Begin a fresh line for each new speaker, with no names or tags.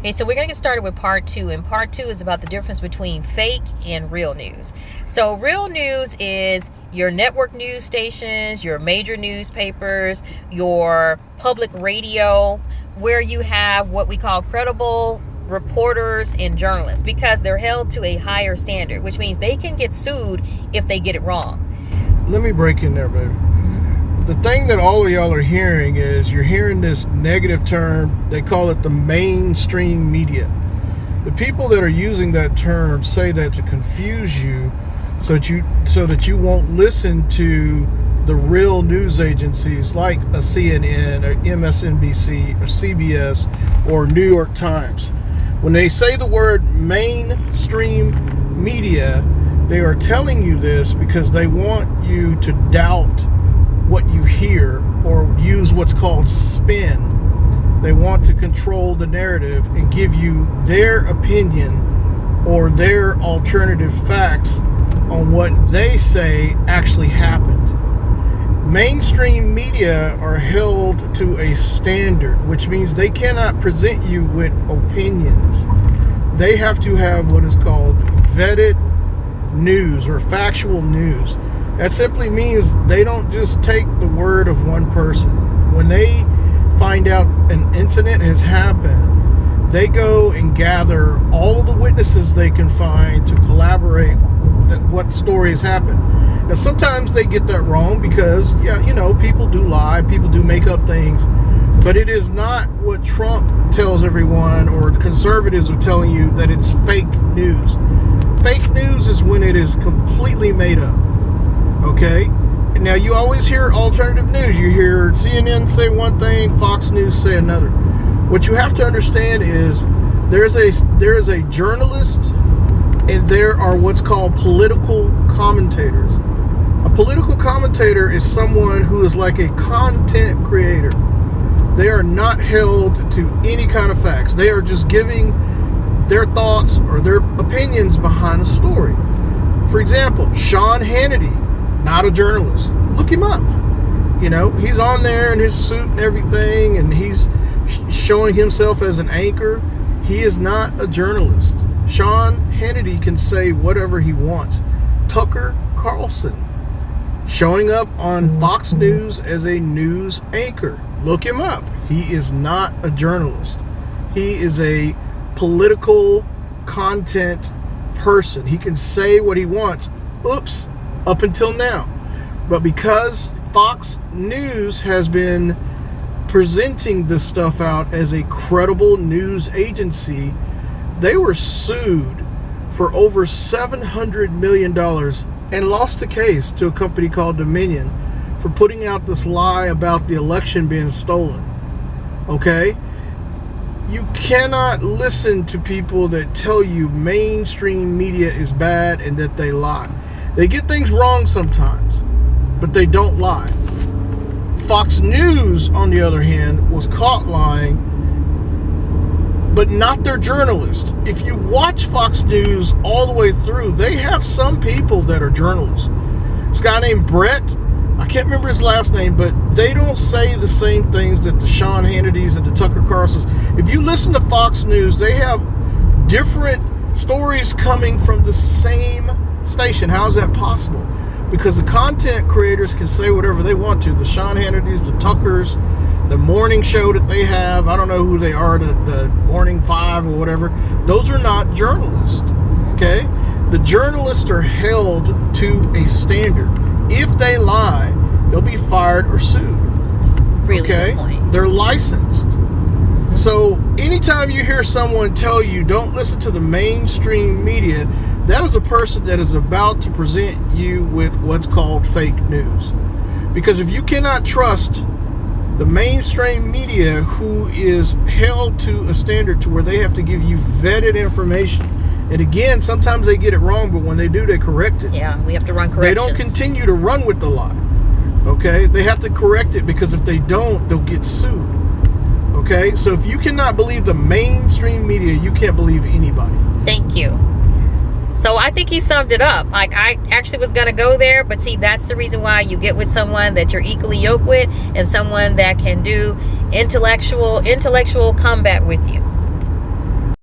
Okay, so we're going to get started with part two. And part two is about the difference between fake and real news. So real news is your network news stations, your major newspapers, your public radio, where you have what we call credible reporters and journalists, because they're held to a higher standard, which means they can get sued if they get it wrong.
Let me break in there, baby. The thing that all of y'all are hearing is you're hearing this negative term. They call it the mainstream media. The people that are using that term say that to confuse you so that you won't listen to the real news agencies like a CNN or MSNBC or CBS or New York Times. When they say the word mainstream media, they are telling you this because they want you to doubt what you hear or use what's called spin. They want to control the narrative and give you their opinion or their alternative facts on what they say actually happened. Mainstream media are held to a standard, which means they cannot present you with opinions. They have to have what is called vetted news or factual news. That simply means they don't just take the word of one person. When they find out an incident has happened, they go and gather all of the witnesses they can find to collaborate that what story has happened. Now, sometimes they get that wrong because, people do lie, people do make up things, but it is not what Trump tells everyone or the conservatives are telling you that it's fake news. Fake news is when it is completely made up. Okay? Now, you always hear alternative news. You hear CNN say one thing, Fox News say another. What you have to understand is there is a journalist and there are what's called political commentators. A political commentator is someone who is like a content creator. They are not held to any kind of facts. They are just giving their thoughts or their opinions behind a story. For example, Sean Hannity, not a journalist. Look him up. He's on there in his suit and everything, and he's showing himself as an anchor. He is not a journalist. Sean Hannity can say whatever he wants. Tucker Carlson, showing up on Fox News as a news anchor. Look him up. He is not a journalist. He is a political content person. He can say what he wants. Oops. Up until now. But because Fox News has been presenting this stuff out as a credible news agency, they were sued for over $700 million and lost the case to a company called Dominion for putting out this lie about the election being stolen. Okay? You cannot listen to people that tell you mainstream media is bad and that they lie. They get things wrong sometimes, but they don't lie. Fox News, on the other hand, was caught lying, but not their journalists. If you watch Fox News all the way through, they have some people that are journalists. This guy named Brett, I can't remember his last name, but they don't say the same things that the Sean Hannitys and the Tucker Carlsons. If you listen to Fox News, they have different stories coming from the same station. How is that possible? Because the content creators can say whatever they want to. The Sean Hannitys, the Tuckers, the morning show that they have, I don't know who they are, the Morning 5 or whatever, those are not journalists. Okay? The journalists are held to a standard. If they lie, they'll be fired or sued.
Really
okay?
Good point.
They're licensed. So anytime you hear someone tell you don't listen to the mainstream media, that is a person that is about to present you with what's called fake news. Because if you cannot trust the mainstream media, who is held to a standard to where they have to give you vetted information, and again, sometimes they get it wrong, but when they do, they correct it.
Yeah, we have to run corrections.
They don't continue to run with the lie. Okay? They have to correct it, because if they don't, they'll get sued. Okay? So if you cannot believe the mainstream media, you can't believe anybody.
Thank you. So I think he summed it up. Like, I actually was going to go there, but see, that's the reason why you get with someone that you're equally yoked with and someone that can do intellectual combat with you.